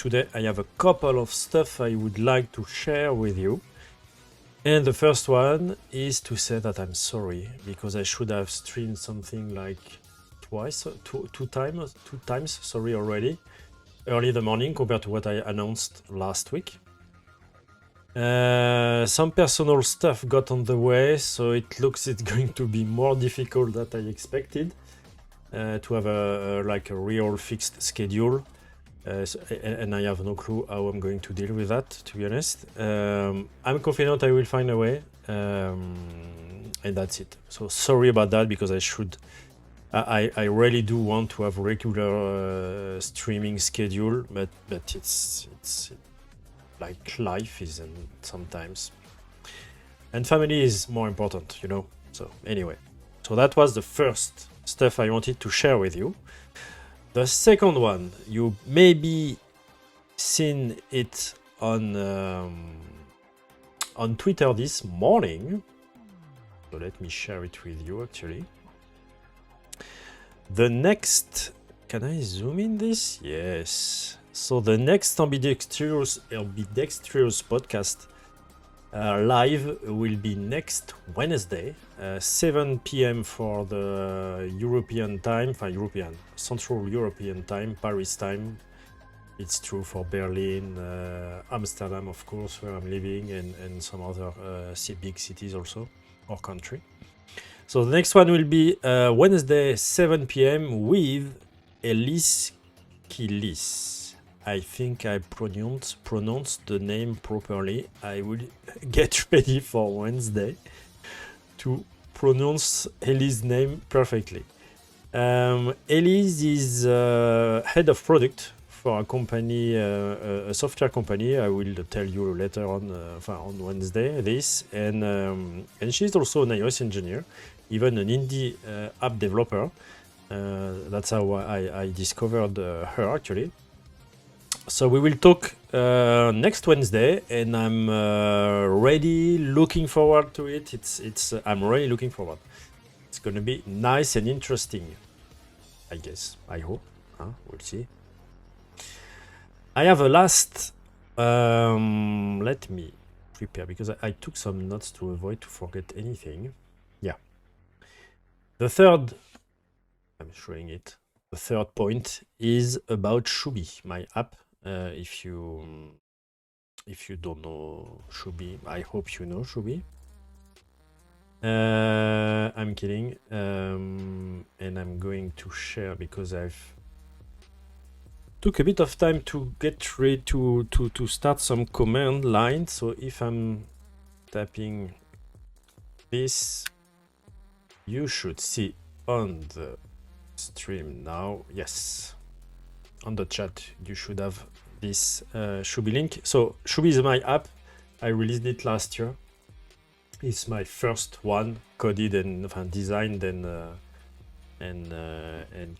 today I have a couple of stuff I would like to share with you. And the first one is to say that I'm sorry because I should have streamed something like two times, sorry, already, early in the morning compared to what I announced last week. Some personal stuff got on the way, so it looks it's going to be more difficult than I expected to have a real fixed schedule. And I have no clue how I'm going to deal with that, to be honest. I'm confident I will find a way, and that's it. So sorry about that because I really do want to have regular streaming schedule, but it's like life isn't sometimes, and family is more important, you know. So anyway, so that was the first stuff I wanted to share with you. The second one, you maybe seen it on Twitter this morning. So let me share it with you actually. The next, can I zoom in this? Yes. So the next Ambidextrous podcast live will be next Wednesday, 7 p.m. for the European time, Central European time, Paris time. It's true for Berlin, Amsterdam, of course, where I'm living, and some other big cities also, or country. So the next one will be Wednesday, 7 p.m. with Elise Kilis. I think I pronounced the name properly. I will get ready for Wednesday to pronounce Ellie's name perfectly. Elise is head of product for a company, a software company. I will tell you later on Wednesday this, and she's also an iOS engineer, even an indie app developer. That's how I discovered her actually. So we will talk next Wednesday, and I'm really looking forward to it. I'm really looking forward. It's gonna be nice and interesting, I guess. I hope. We'll see. I have a last. Let me prepare because I took some notes to avoid to forget anything. Yeah. The third. I'm showing it. The third point is about Shubi, my app. If you don't know Shubi, I hope you know Shubi. I'm kidding, and I'm going to share because I've took a bit of time to get ready to start some command line. So if I'm tapping this, you should see on the stream now. Yes. On the chat, you should have this Shubi link. So Shubi is my app. I released it last year. It's my first one, coded and designed and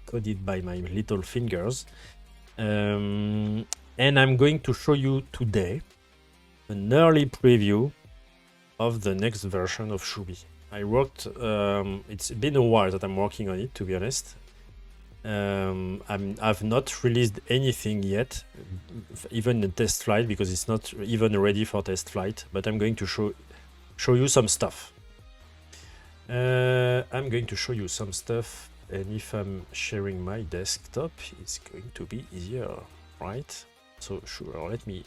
coded by my little fingers. And I'm going to show you today an early preview of the next version of Shubi. I worked. It's been a while that I'm working on it, to be honest. I've not released anything yet, even a test flight, because it's not even ready for test flight, but I'm going to show you some stuff. I'm going to show you some stuff, and if I'm sharing my desktop, it's going to be easier, right? So sure, let me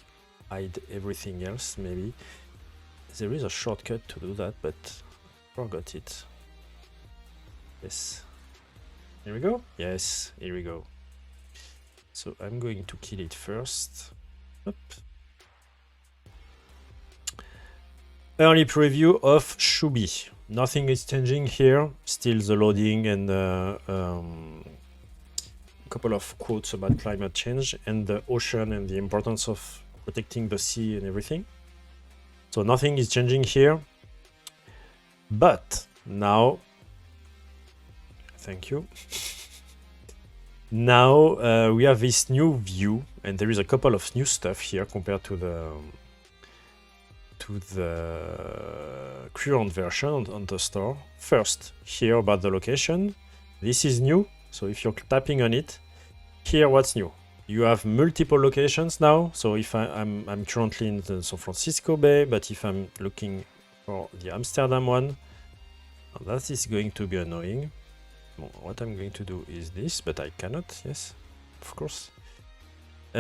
hide everything else, maybe. There is a shortcut to do that, but forgot it. Yes. Here we go. Yes, here we go. So I'm going to kill it first. Up. Early preview of Shubi. Nothing is changing here. Still the loading and a couple of quotes about climate change and the ocean and the importance of protecting the sea and everything. So nothing is changing here. But now, thank you. Now we have this new view, and there is a couple of new stuff here compared to the current version on the store. First, here about the location. This is new. So if you're tapping on it, here what's new. you have multiple locations now. So if I'm currently in the San Francisco Bay, but if I'm looking for the Amsterdam one, that is going to be annoying. Well, what I'm going to do is this, but I cannot. Yes, of course. If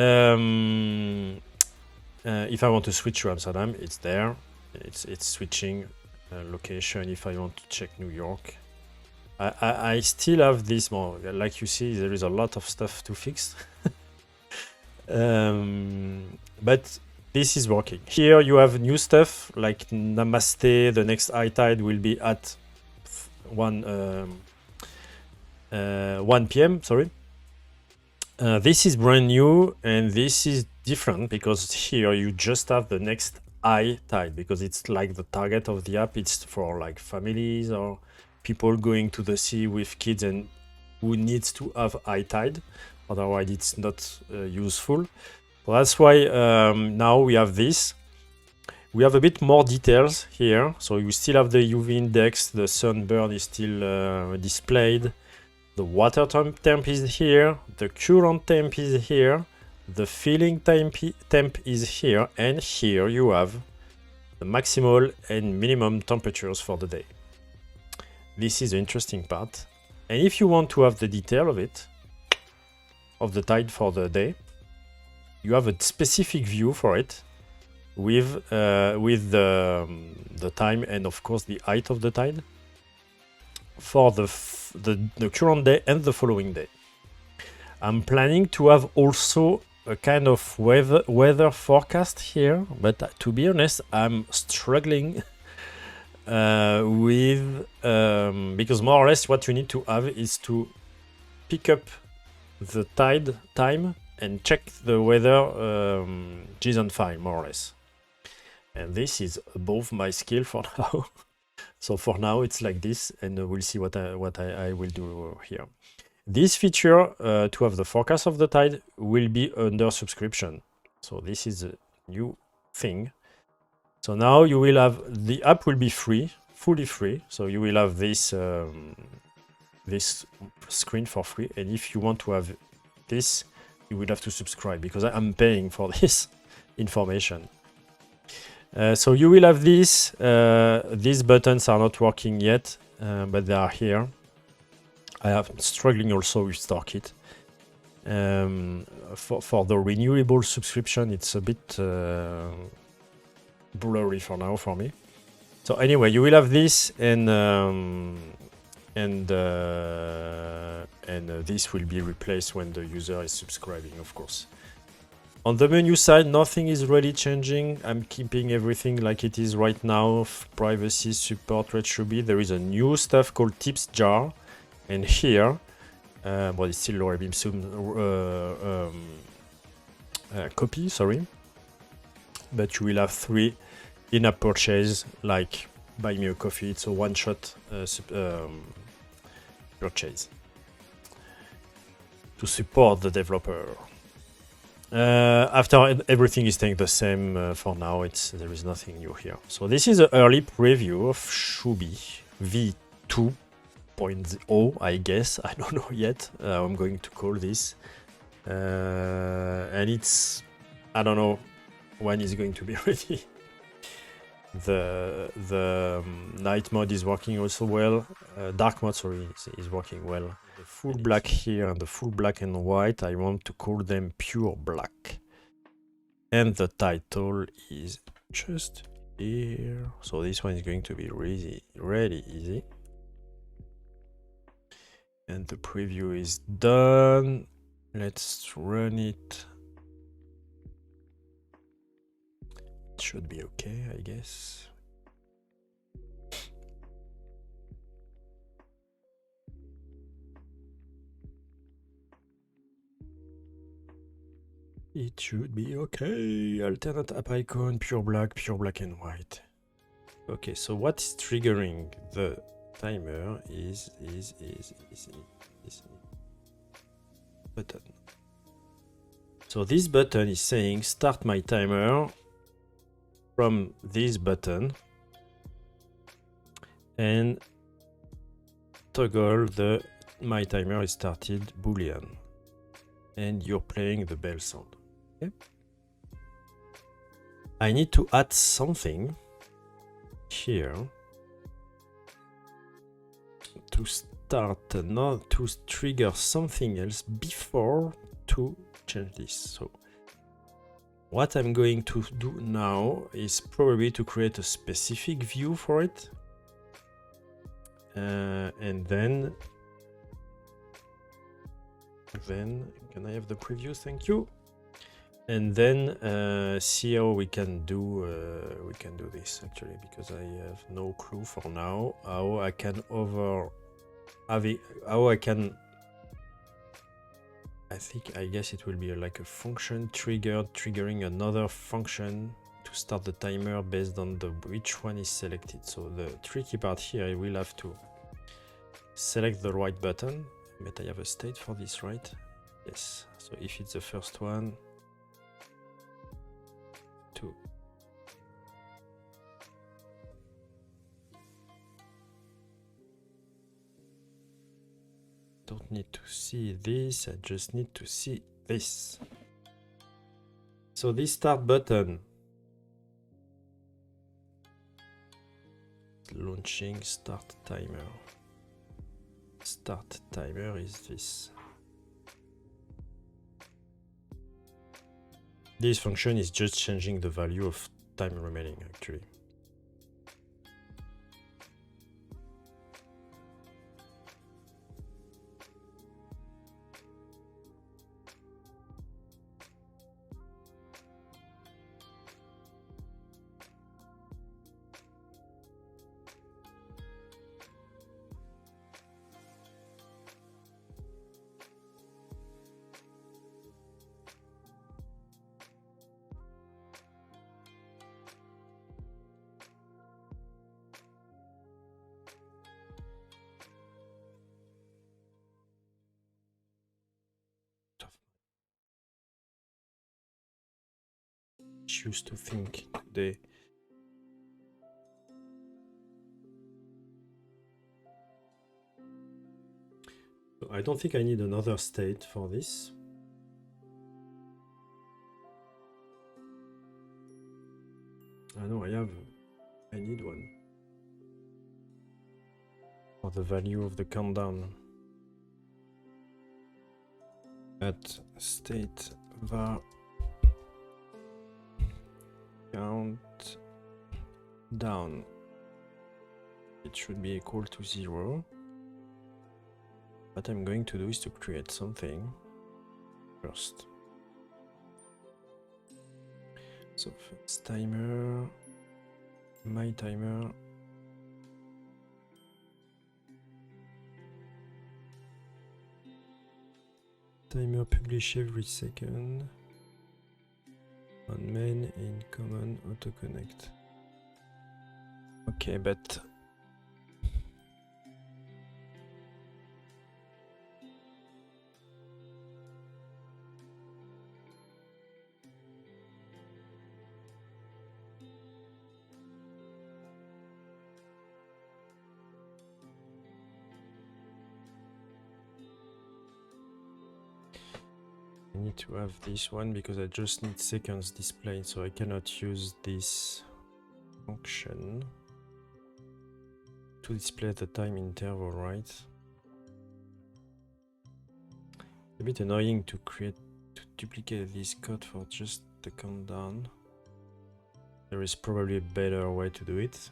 I want to switch to Amsterdam, it's there. It's switching location. If I want to check New York, I still have this. More like you see, there is a lot of stuff to fix. But this is working. Here you have new stuff like Namaste. The next high tide will be at 1 p.m. Sorry. This is brand new, and this is different because here you just have the next high tide, because it's like the target of the app. It's for like families or people going to the sea with kids and who needs to have high tide. Otherwise, it's not useful. So that's why now we have this. We have a bit more details here. So you still have the UV index. The sunburn is still displayed. The water temp is here. The current temp is here. The filling temp is here. And here you have the maximal and minimum temperatures for the day. This is the interesting part. And if you want to have the detail of it, of the tide for the day, you have a specific view for it with the time and of course the height of the tide for the current day and the following day. I'm planning to have also a kind of weather forecast here, but to be honest, I'm struggling because more or less what you need to have is to pick up the tide time and check the weather JSON file, more or less. And this is above my skill for now. So for now it's like this, and we'll see what I will do here. This feature to have the forecast of the tide will be under subscription. So this is a new thing. So now you will have, the app will be free, fully free. So you will have this this screen for free, and if you want to have this, you will have to subscribe because I'm paying for this information. So you will have this. These buttons are not working yet, but they are here. I am struggling also with StoreKit. For the renewable subscription, it's a bit blurry for now for me. So anyway, you will have this, and this will be replaced when the user is subscribing, of course. On the menu side, nothing is really changing. I'm keeping everything like it is right now. Privacy, support, RedShuby. There is a new stuff called tips jar, and here, but it's still Lorem Ipsum copy, sorry. But you will have 3 in-app purchase, like buy me a coffee. It's a one-shot purchase to support the developer. After everything is staying the same for now, there is nothing new here. So this is an early preview of Shuby v2.0, I guess. I don't know yet. I'm going to call this, and it's, I don't know when it's going to be ready. The night mode is working also well. Dark mode, sorry, is working well. The full black here and the full black and white, I want to call them pure black. And the title is just here. So this one is going to be really easy. And the preview is done. Let's run it. It should be okay, I guess. It should be okay. Alternate app icon, pure black and white. Okay, so what's triggering the timer is button. So this button is saying start my timer from this button and toggle the my timer is started boolean. and you're playing the bell sound. Okay. I need to add something here to start, not to trigger something else before to change this. So what I'm going to do now is probably to create a specific view for it. And then can I have the preview? Thank you. And then see how we can do this actually, because I have no clue for now how I can I guess it will be like a function triggering another function to start the timer based on which one is selected. So the tricky part here, I will have to select the right button, but I have a state for this, right? Yes. So if it's the first one, 2. Don't need to see this, I just need to see this. So this start button, launching start timer. Start timer is this. This function is just changing the value of time remaining actually. Choose to think today. So I don't think I need another state for this. I know I need one for the value of the countdown. At state var count down, it should be equal to 0. What I'm going to do is to create something first. So first timer, my timer, timer publish every second. On main in common autoconnect. Okay, but I need to have this one because I just need seconds displayed, so I cannot use this function to display the time interval, right? A bit annoying to duplicate this code for just the countdown. There is probably a better way to do it.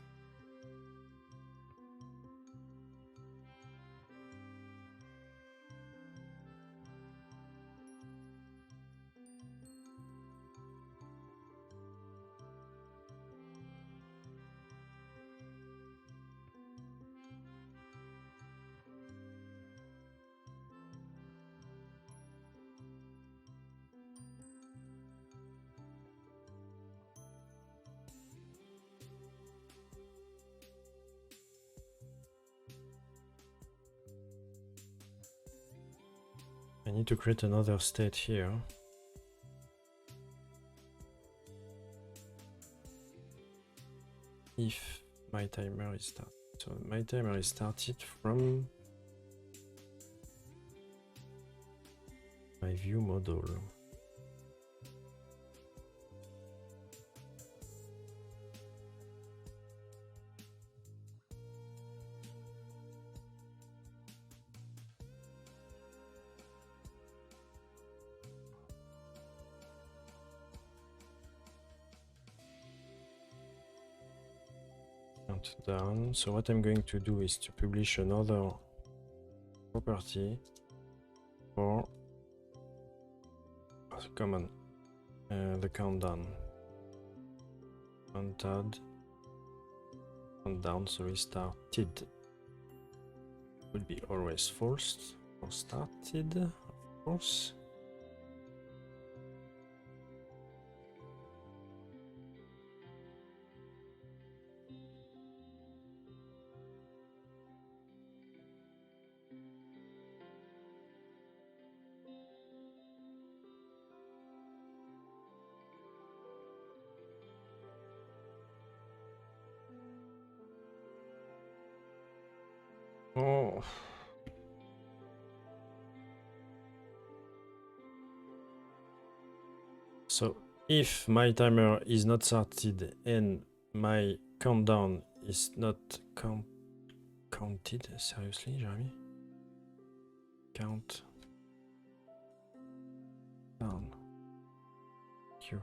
I need to create another state here. If my timer is started. So my timer is started from my view model. Down. So what I'm going to do is to publish another property for the common, the countdown. Countdown, so started would be always false or started, of course. Oh. So if my timer is not started and my countdown is not counted, seriously, Jeremy? Count down. Q.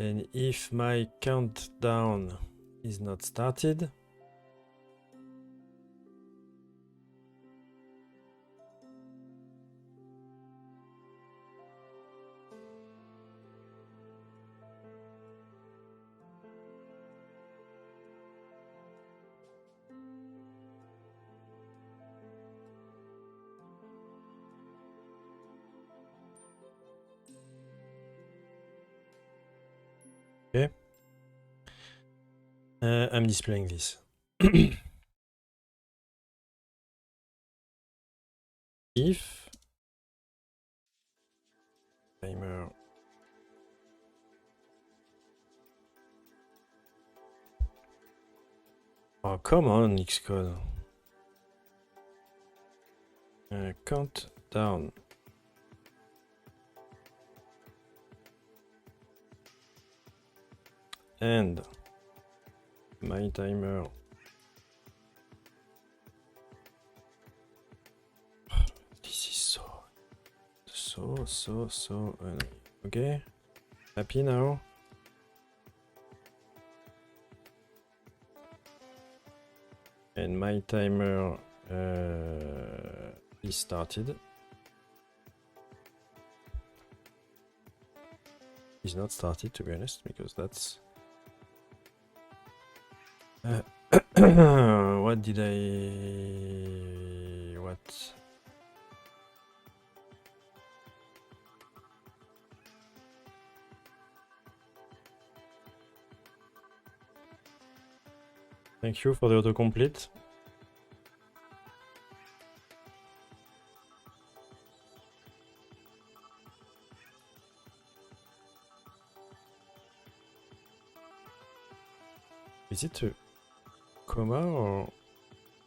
And if my countdown is not started, okay, I'm displaying this. If timer oh, come on, Xcode. Countdown. And my timer this is so okay, happy now. And my timer is started. Is not started, to be honest, because that's what did I what? Thank you for the autocomplete. Is it a comma or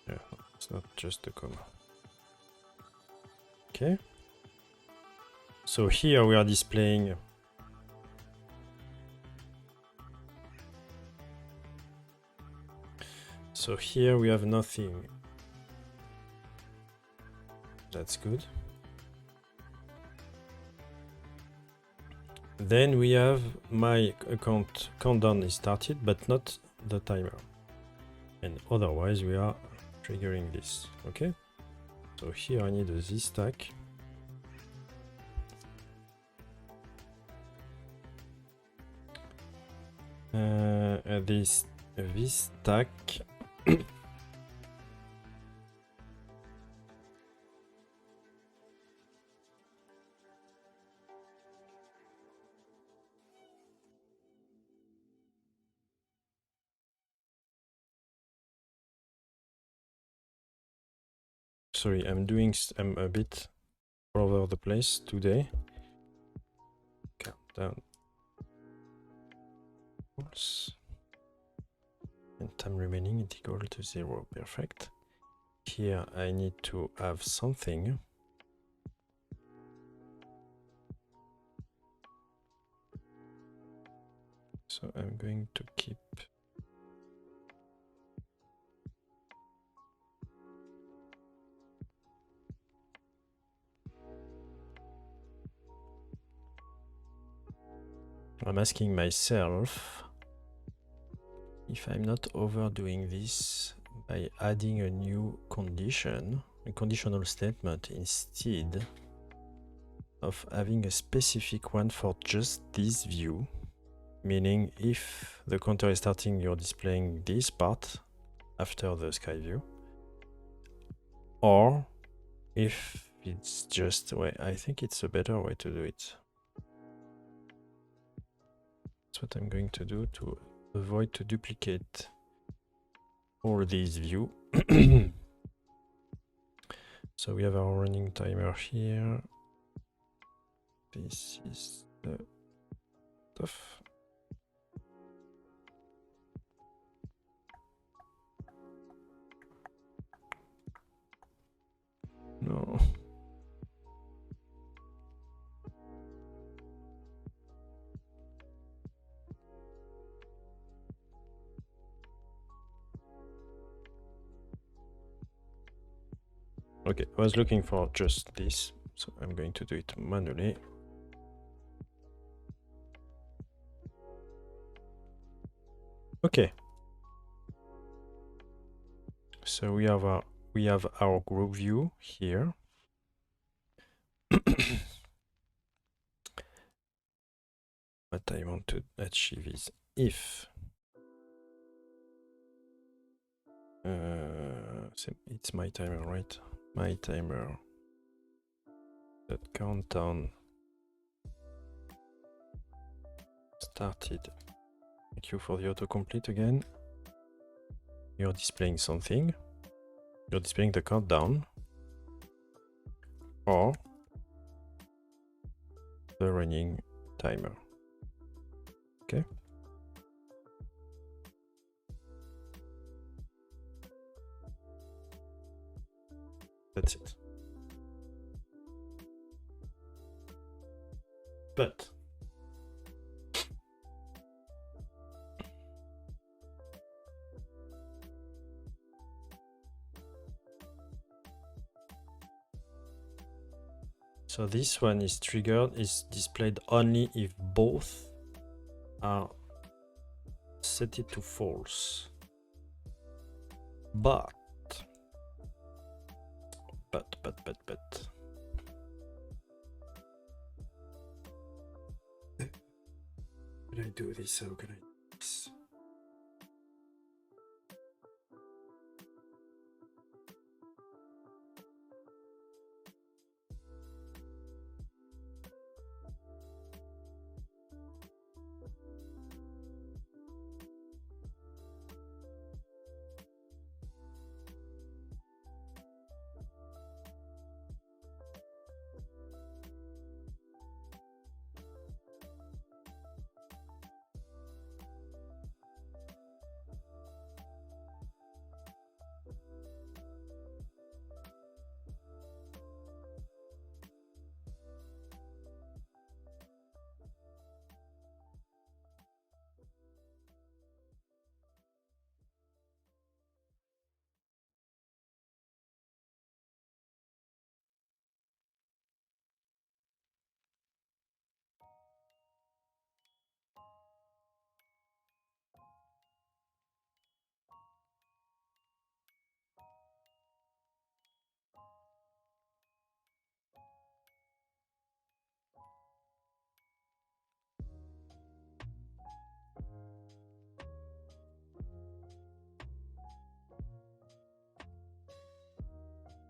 yeah, it's not just a comma. Okay. So here we are displaying so here we have nothing. That's good. Then we have my account countdown is started, but not the timer. And otherwise we are triggering this. Okay. So here I need a Z stack. This V stack. Sorry, I'm a bit all over the place today. Countdown. And time remaining is equal to 0. Perfect. Here I need to have something. So I'm going to keep I'm asking myself if I'm not overdoing this by adding a new condition, a conditional statement, instead of having a specific one for just this view, meaning if the counter is starting, you're displaying this part after the sky view, or if it's just, well, I think it's a better way to do it. That's what I'm going to do to avoid to duplicate all these views. So we have our running timer here. This is the stuff. No. Okay, I was looking for just this, so I'm going to do it manually. Okay. So we have our group view here. What I want to achieve is if it's my timer, right? My timer that countdown started. Thank you for the autocomplete again. You're displaying something. You're displaying the countdown or the running timer. Okay. That's it. But so this one is triggered, is displayed only if both are set it to false. But can I do this? How can I do this?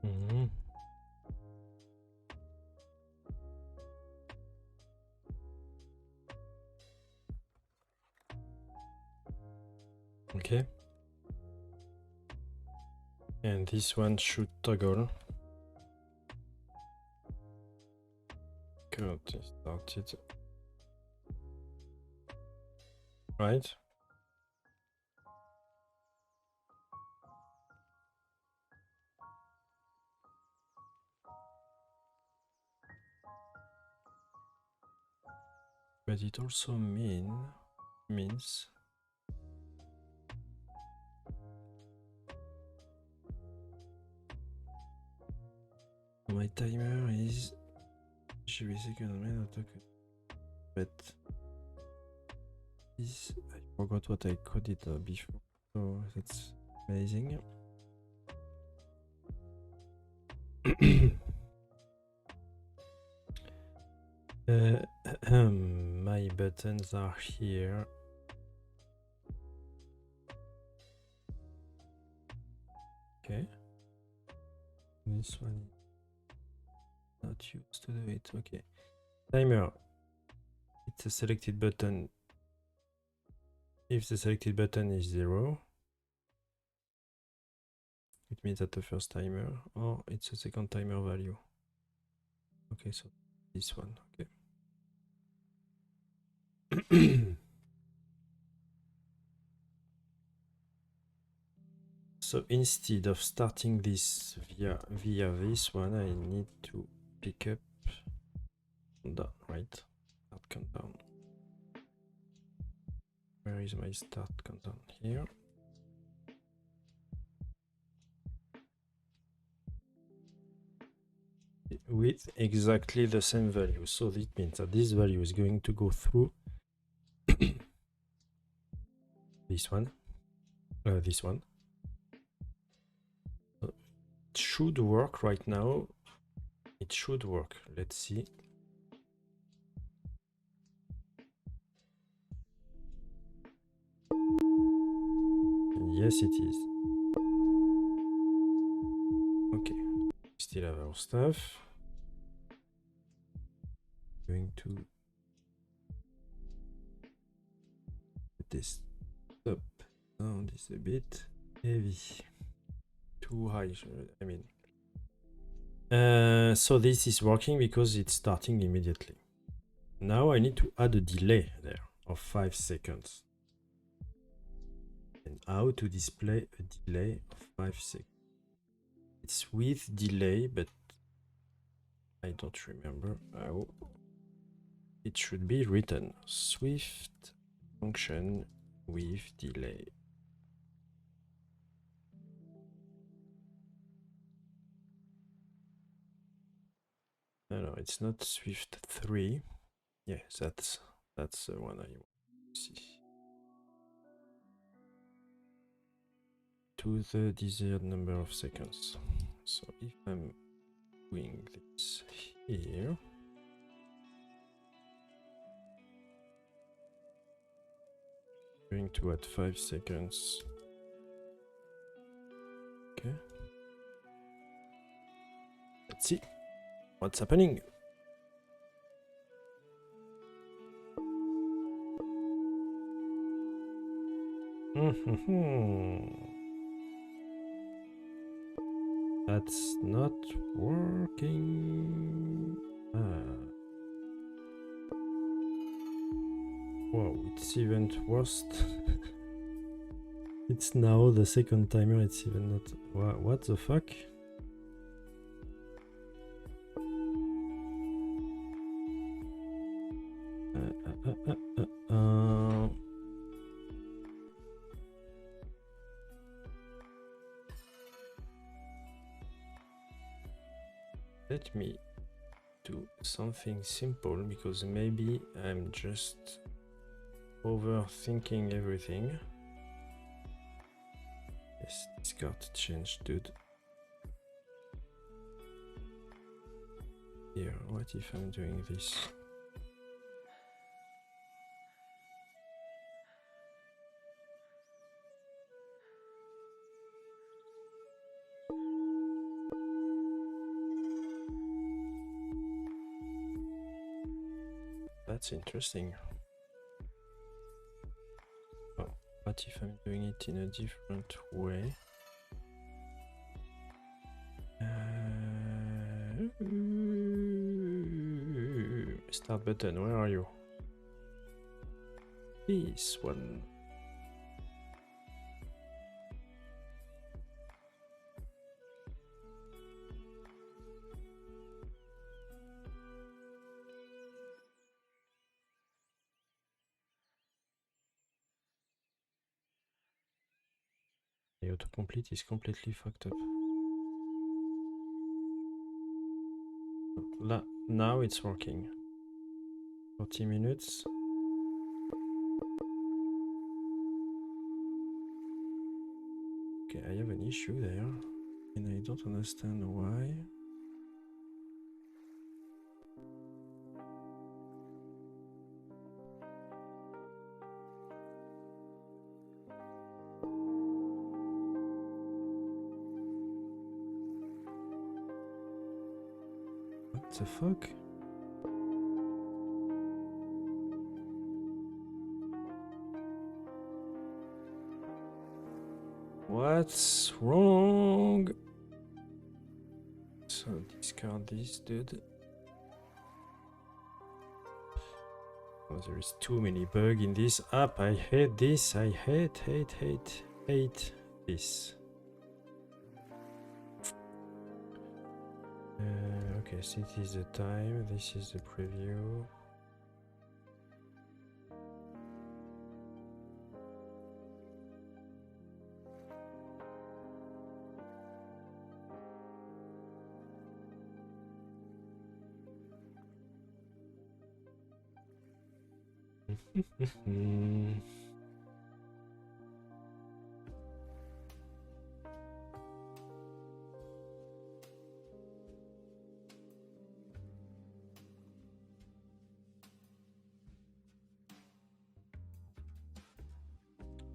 Mm-hmm. Okay. And this one should toggle. Currently started. Right? But it also means means my timer is but is I forgot what I coded before, so that's amazing. My buttons are here. Okay. This one not used to do it. Okay. Timer. It's a selected button. If the selected button is 0, it means that the first timer, or it's a second timer value. Okay, so this one. Okay. So instead of starting this via this one, I need to pick up that, right? Start countdown. Where is my start countdown? Here. With exactly the same value. So that means that this value is going to go through this one. This one. It should work right now. It should work. Let's see. Yes, it is. Okay. Still have our stuff. Going to put this up. Down this a bit heavy. Too high, I mean. So this is working because it's starting immediately. Now I need to add a delay there of 5 seconds. And how to display a delay of 5 seconds? It's with delay, but I don't remember how it should be written. Swift function with delay. No, it's not Swift 3. Yeah, that's the one I want to see. To the desired number of seconds. So if I'm doing this here, going to add 5 seconds. Okay. Let's see what's happening. That's not working. Wow, it's even worse. It's now the second timer, it's even not. What the fuck? Let me do something simple because maybe I'm just overthinking everything. Yes, this got changed, dude. Here, what if I'm doing this? That's interesting. Oh, what if I'm doing it in a different way? Start button, where are you? This one. The autocomplete is completely fucked up. Now it's working. 40 minutes. Okay, I have an issue there, and I don't understand why. What the fuck? What's wrong? So discard this, dude. Oh, there is too many bugs in this app. I hate this. I hate this. Okay, so this is the time. This is the preview.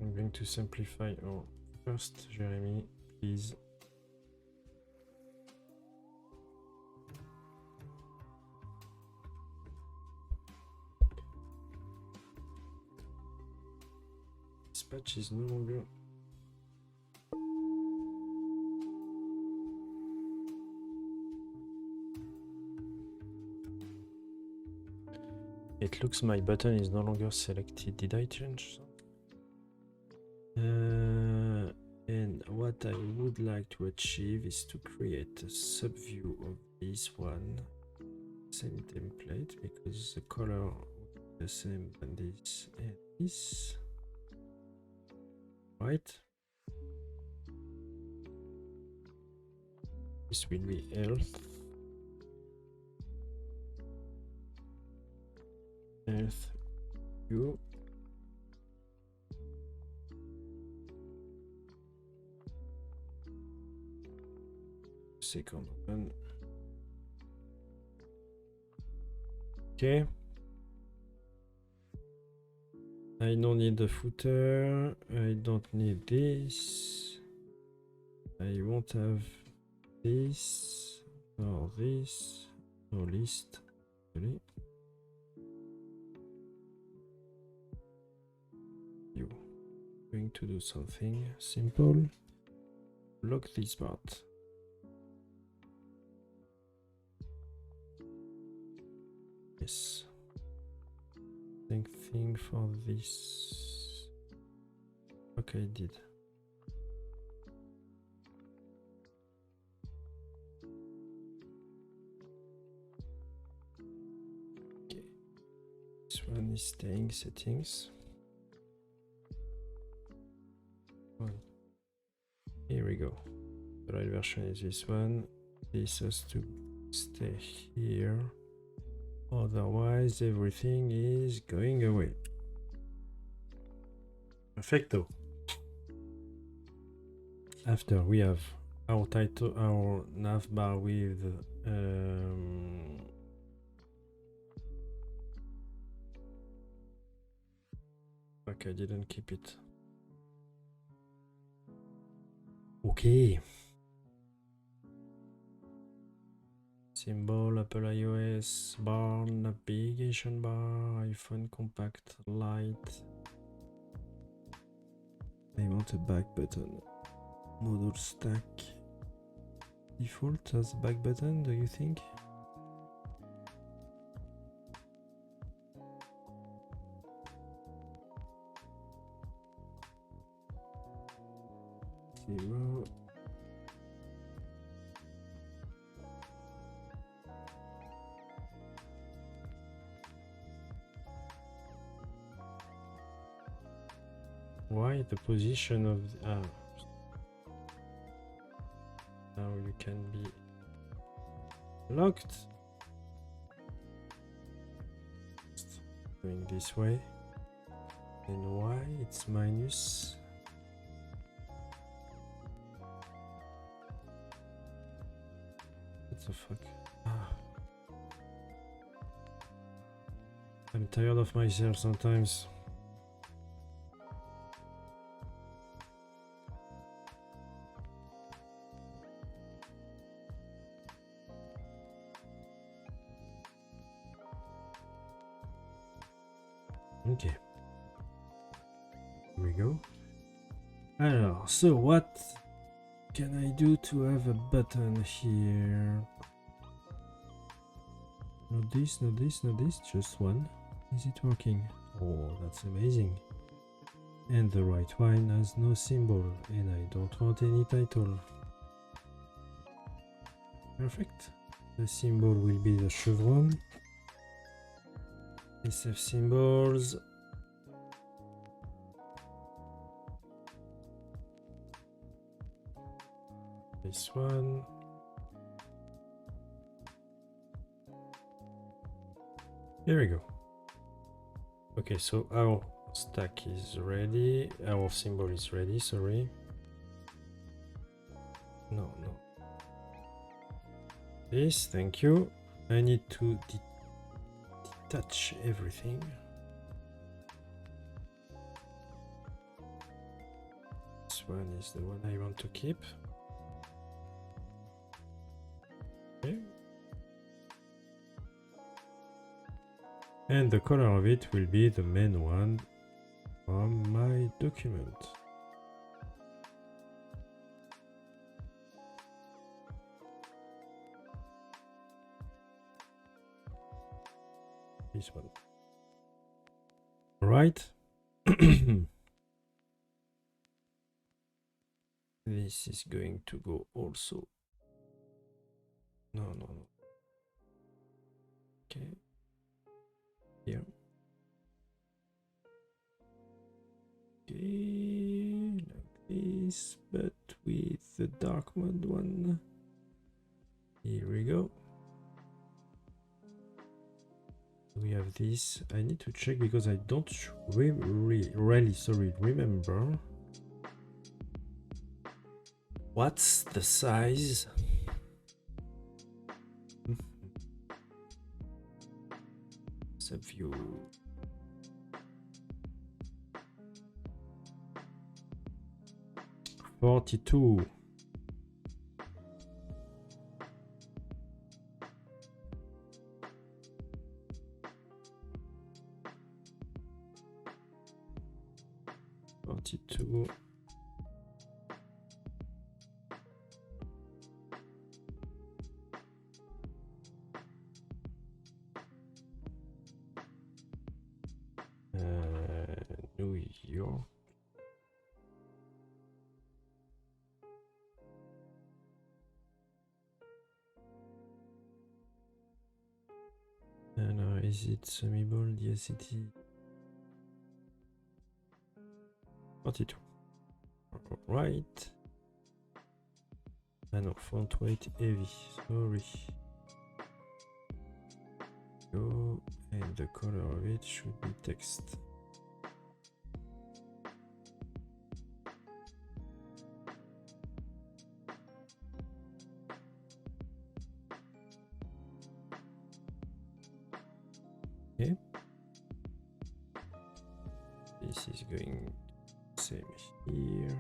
I'm going to simplify. Oh, first, Jeremy, please. This patch is no longer. It looks my button is no longer selected. Did I change something? And what I would like to achieve is to create a subview of this one. Same template because the color is the same than this and this. Right? This will be health. Health view. Second one. Okay. I don't need the footer. I don't need this. I won't have this or this or list. Really. You going to do something simple. Lock this part. Yes. Same thing for this. Okay, I did. Okay. This one is staying settings. Here we go. The right version is this one. This has to stay here. Otherwise, everything is going away. Perfecto. After we have our title, our navbar with okay, I didn't keep it. Okay. Symbol, Apple iOS, bar, navigation bar, iPhone compact, light. I want a back button. Module stack. Default as back button, do you think? Zero. Why the position of now you can be locked. Just going this way. And why it's minus? What the fuck? I'm tired of myself sometimes. Okay. Here we go. Alors, so what can I do to have a button here? Not this, not this, not this, just one. Is it working? Oh, that's amazing. And the right one has no symbol, and I don't want any title. Perfect. The symbol will be the chevron. SF symbols. This one. There we go. Okay, so our stack is ready. Our symbol is ready, sorry. No. This, thank you. I need to detach everything. This one is the one I want to keep. Okay. And the color of it will be the main one from my document. This one. Right. This is going to go also. No. Okay. Here. Okay, like this, but with the dark mode one. Here we go. We have this. I need to check because I don't really remember. What's the size? Subview. $42. New York. And is it semi-bold? Yes, it is. 42. Right. No, font weight heavy. Sorry. Go, and the color of it should be text. Okay. This is going same here.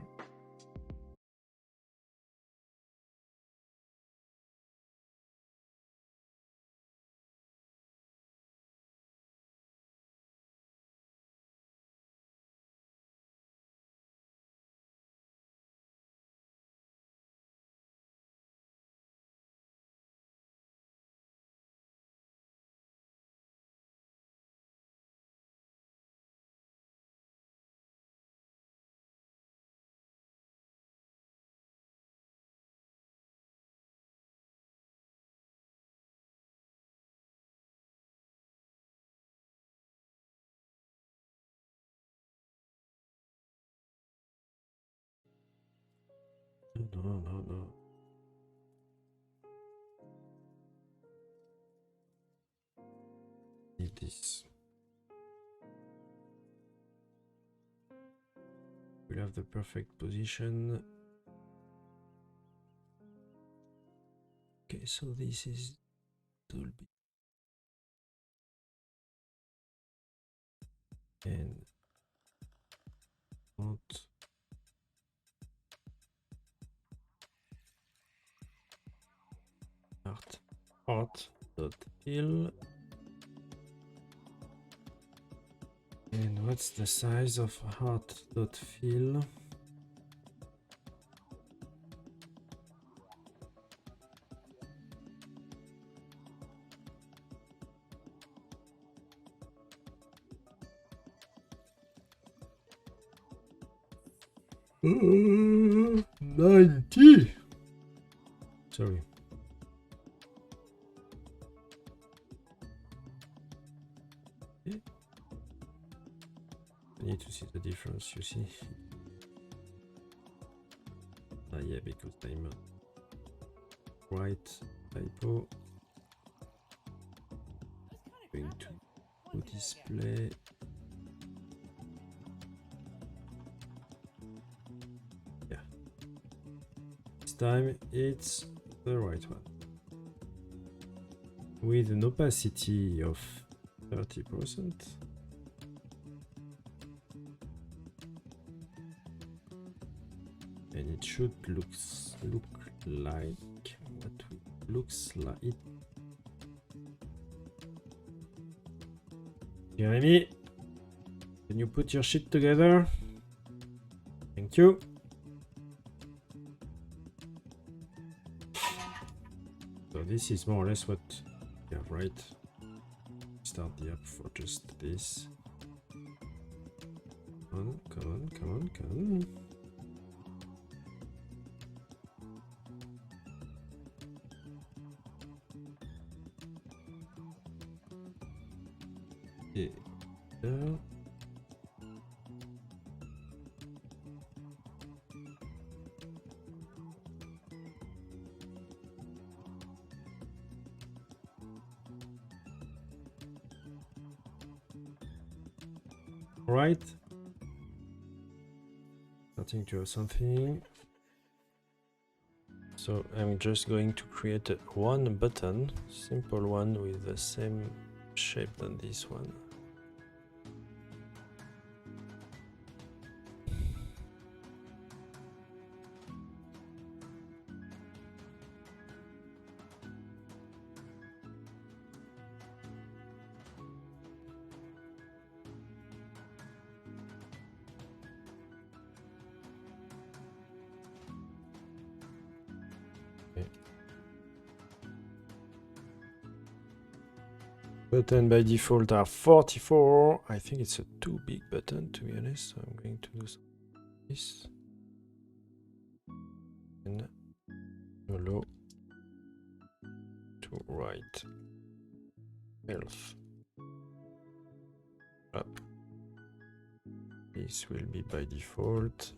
No. this. We'll have the perfect position. Okay, so this is Dolby. And art.fill. And what's the size of art.fill? Uh, 90. Sorry. Okay. I need to see the difference, you see. Yeah, because I'm right typo. Going to display. Yeah. This time it's the right one. With an opacity of 30%. And it should look like what it looks like. Jeremy, can you put your shit together? Thank you. So this is more or less what you have, right? Start the app for just this. Come on. Yeah. Right. Starting to have something. So I'm just going to create one button, simple one with the same shape than this one. Button by default are 44. I think it's a too big button, to be honest. So I'm going to do this. And low to right. Health. Up. This will be by default.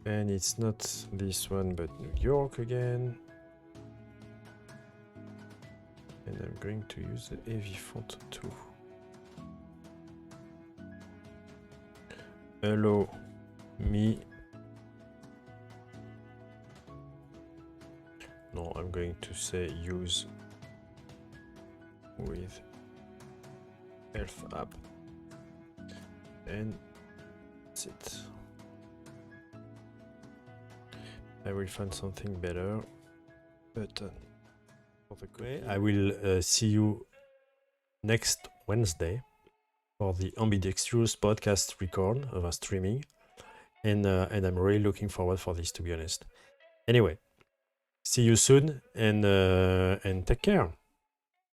And it's not this one, but New York again. And I'm going to use the heavy font too. Allow me. No, I'm going to say use with health app. And that's it. I will find something better. Button. I will see you next Wednesday for the Ambidextrous podcast record of our streaming, and I'm really looking forward for this, to be honest. Anyway, see you soon, and take care.